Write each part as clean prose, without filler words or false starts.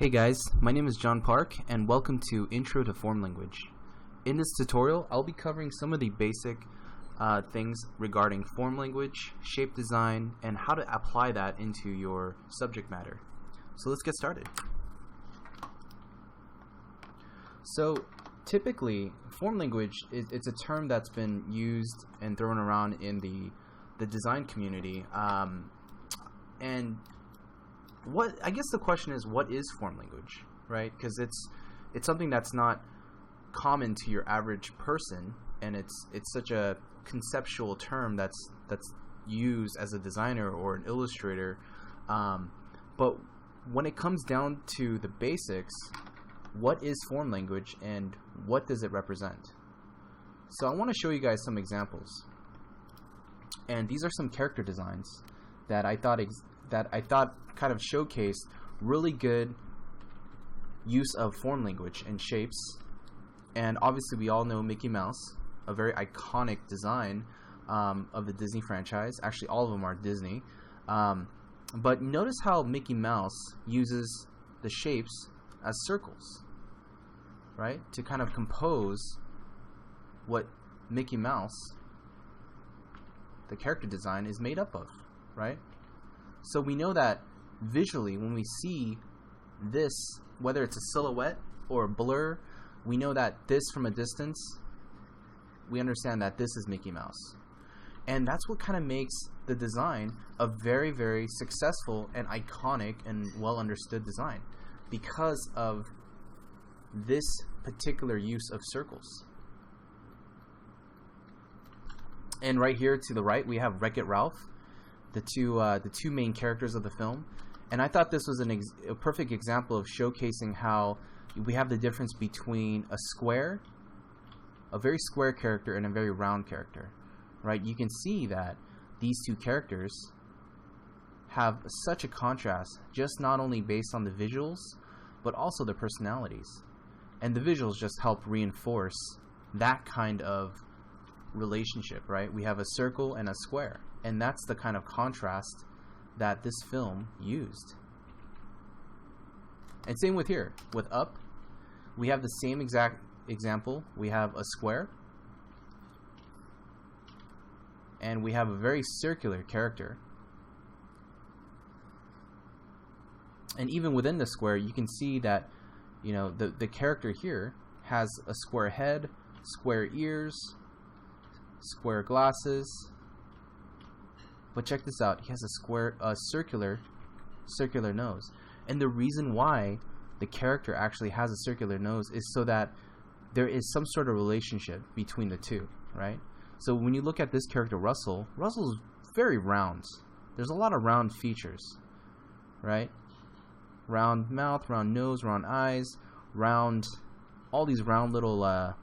Hey guys, my name is John Park and welcome to Intro to Form Language. In this tutorial, I'll be covering some of the basic things regarding form language, shape design, and how to apply that into your subject matter. So let's get started. So typically, form language it's a term that's been used and thrown around in the design community. And I guess the question is, what is form language, right? Because it's something that's not common to your average person, and it's such a conceptual term that's used as a designer or an illustrator. But when it comes down to the basics, what is form language and what does it represent? So I want to show you guys some examples, and these are some character designs that I thought kind of showcased really good use of form language and shapes. And obviously we all know Mickey Mouse, a very iconic design of the Disney franchise. Actually, all of them are Disney. But notice how Mickey Mouse uses the shapes as circles, right? To kind of compose what Mickey Mouse, the character design, is made up of, right? So we know that visually, when we see this, whether it's a silhouette or a blur, we know that this from a distance, we understand that this is Mickey Mouse. And that's what kind of makes the design a very, very successful and iconic and well understood design, because of this particular use of circles. And right here to the right, we have Wreck-It Ralph, the two main characters of the film. And I thought this was a perfect example of showcasing how we have the difference between a very square character and a very round character, right? You can see that these two characters have such a contrast, just not only based on the visuals, but also their personalities. And the visuals just help reinforce that kind of relationship, right? We have a circle and a square, and that's the kind of contrast that this film used. And same with here, with Up, we have the same exact example. We have a square, and we have a very circular character. And even within the square, you can see that, you know, the character here has a square head, square ears, square glasses. But check this out, he has a circular nose. And the reason why the character actually has a circular nose is so that there is some sort of relationship between the two, right? So when you look at this character, Russell's very round. There's a lot of round features, right? Round mouth, round nose, round eyes, all these round little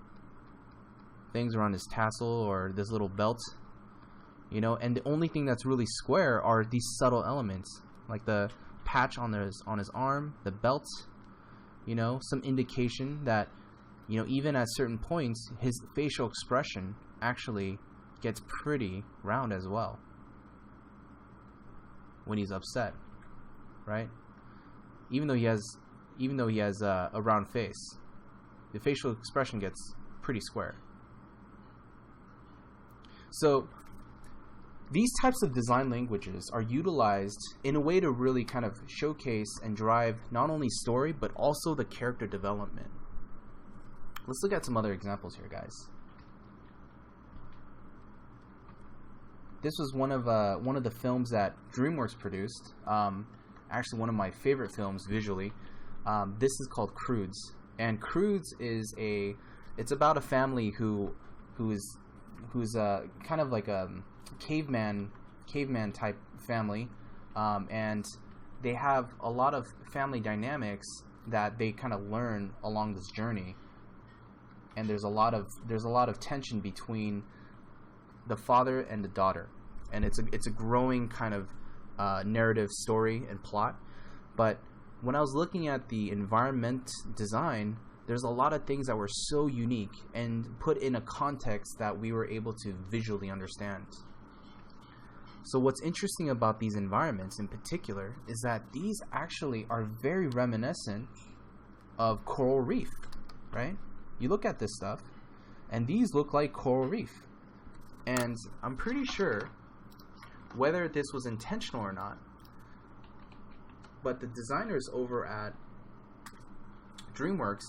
things around his tassel or this little belt, you know. And the only thing that's really square are these subtle elements, like the patch on his arm, the belt, you know, some indication that, you know, even at certain points his facial expression actually gets pretty round as well when he's upset, right? Even though he has a round face, the facial expression gets pretty square. So these types of design languages are utilized in a way to really kind of showcase and drive not only story, but also the character development. Let's look at some other examples here, guys. This was one of the films that DreamWorks produced. Actually, one of my favorite films visually. This is called Croods, and Croods it's about a family who's kind of like a caveman type family, and they have a lot of family dynamics that they kind of learn along this journey. And there's a lot of tension between the father and the daughter, and it's a growing kind of narrative story and plot. But when I was looking at the environment design, there's a lot of things that were so unique and put in a context that we were able to visually understand. So what's interesting about these environments in particular is that these actually are very reminiscent of coral reef, right? You look at this stuff, and these look like coral reef. And I'm pretty sure, whether this was intentional or not, but the designers over at DreamWorks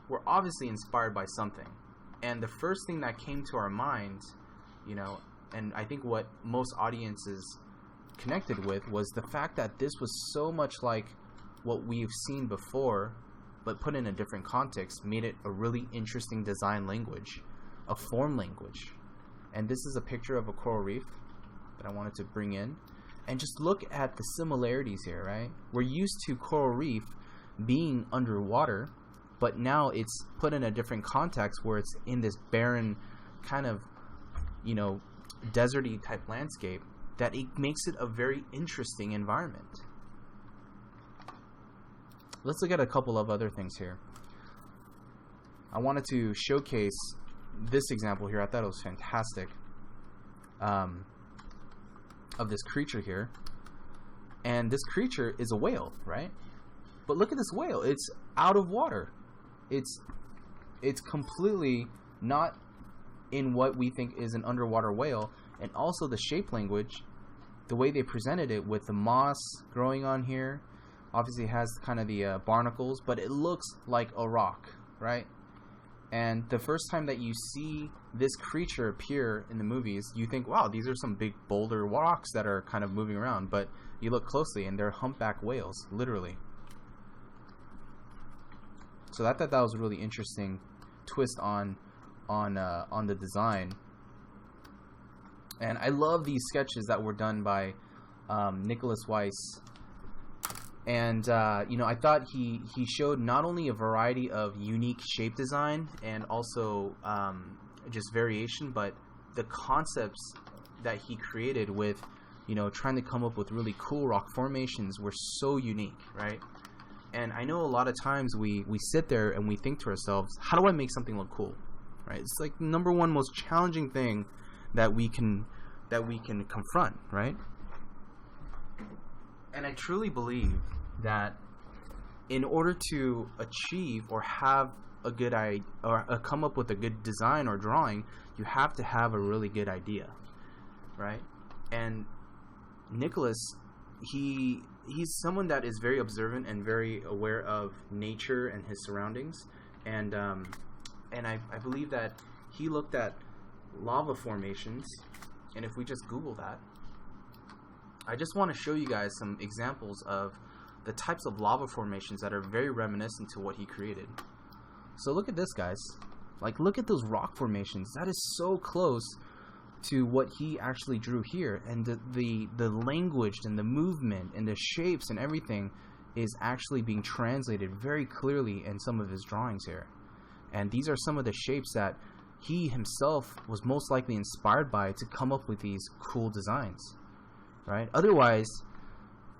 were obviously inspired by something. And the first thing that came to our mind, you know, and I think what most audiences connected with, was the fact that this was so much like what we've seen before, but put in a different context, made it a really interesting design language, a form language. And this is a picture of a coral reef that I wanted to bring in. And just look at the similarities here, right? We're used to coral reef being underwater, but now it's put in a different context where it's in this barren kind of, you know, deserty type landscape, that it makes it a very interesting environment. Let's look at a couple of other things here. I wanted to showcase this example here. I thought it was fantastic, of this creature here. And this creature is a whale, right? But look at this whale. It's out of water. It's completely not in what we think is an underwater whale. And also the shape language, the way they presented it with the moss growing on here, obviously it has kind of the barnacles, but it looks like a rock, right? And the first time that you see this creature appear in the movies, you think, wow, these are some big boulder rocks that are kind of moving around. But you look closely, and they're humpback whales, literally. So I thought that was a really interesting twist on the design. And I love these sketches that were done by Nicholas Weiss. And you know, I thought he showed not only a variety of unique shape design and also just variation, but the concepts that he created with, you know, trying to come up with really cool rock formations were so unique, right? And I know a lot of times we sit there and we think to ourselves, how do I make something look cool, right? It's like the number one most challenging thing that we can confront, right? And I truly believe that in order to achieve or have a good idea or come up with a good design or drawing, you have to have a really good idea, right? And Nicholas, he's someone that is very observant and very aware of nature and his surroundings, and I believe that he looked at lava formations, and if we just Google that, I just want to show you guys some examples of the types of lava formations that are very reminiscent to what he created. So look at this, guys. Like, look at those rock formations. That is so close to what he actually drew here, and the language and the movement and the shapes and everything is actually being translated very clearly in some of his drawings here. And these are some of the shapes that he himself was most likely inspired by to come up with these cool designs, right? Otherwise,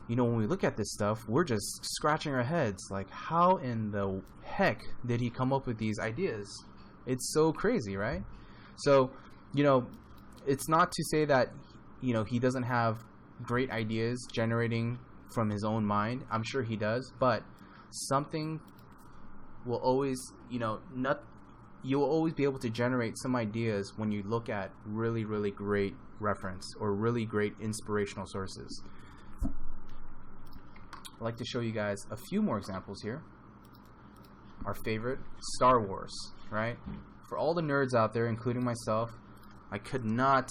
you know, when we look at this stuff, we're just scratching our heads like, how in the heck did he come up with these ideas? It's so crazy, right? So, you know, it's not to say that, you know, he doesn't have great ideas generating from his own mind. I'm sure he does, but something will always, you know, you will always be able to generate some ideas when you look at really, really great reference or really great inspirational sources. I'd like to show you guys a few more examples here. Our favorite, Star Wars, right? For all the nerds out there, including myself, I could not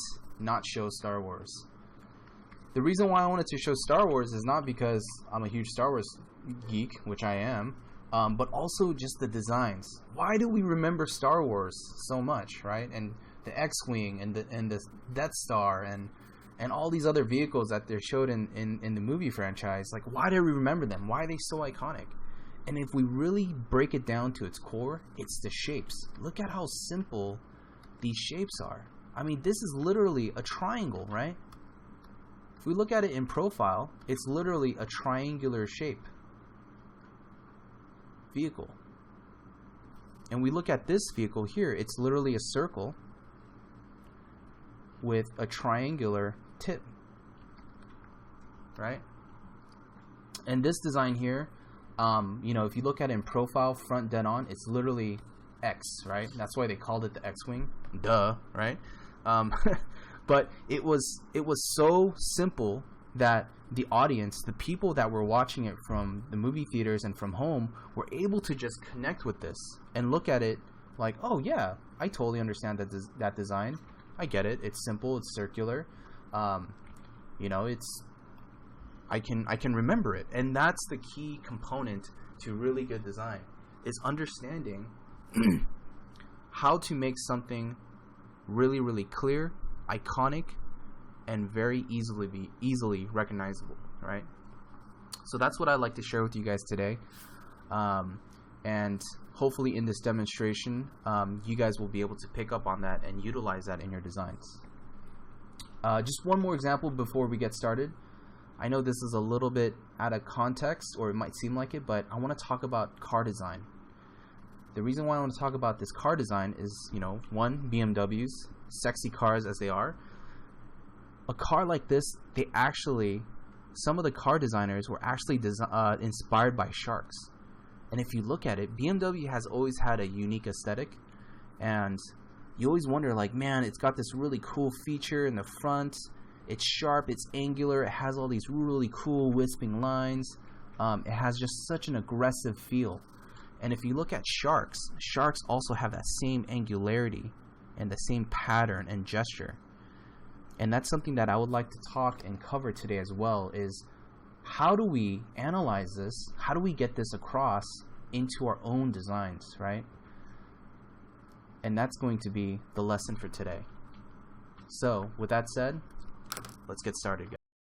show Star Wars. The reason why I wanted to show Star Wars is not because I'm a huge Star Wars geek, which I am, but also just the designs. Why do we remember Star Wars so much, right? And the X-Wing and the Death Star and all these other vehicles that they showed in the movie franchise. Like, why do we remember them? Why are they so iconic? And if we really break it down to its core, it's the shapes. Look at how simple these shapes are. I mean, this is literally a triangle, right? If we look at it in profile, it's literally a triangular shape vehicle. And we look at this vehicle here, it's literally a circle with a triangular tip. right? And this design here, you know, if you look at it in profile, front dead on, it's literally X, right? That's why they called it the X-Wing. Duh, right? But it was so simple that the audience, the people that were watching it from the movie theaters and from home, were able to just connect with this and look at it like, oh yeah, I totally understand that design. I get it. It's simple. It's circular. You know, I can remember it, and that's the key component to really good design, is understanding how to make something really, really clear, iconic, and very easily recognizable, right? So that's what I'd like to share with you guys today, and hopefully in this demonstration, you guys will be able to pick up on that and utilize that in your designs. Just one more example before we get started. I know this is a little bit out of context, or it might seem like it, but I want to talk about car design. The reason why I want to talk about this car design is, you know, one, BMWs, sexy cars as they are. A car like this, some of the car designers were actually inspired by sharks. And if you look at it, BMW has always had a unique aesthetic, and you always wonder, like, man, it's got this really cool feature in the front. It's sharp, it's angular, it has all these really cool wisping lines. It has just such an aggressive feel. And if you look at sharks also have that same angularity and the same pattern and gesture. And that's something that I would like to talk and cover today as well, is how do we analyze this? How do we get this across into our own designs, right? And that's going to be the lesson for today. So, with that said, let's get started, guys.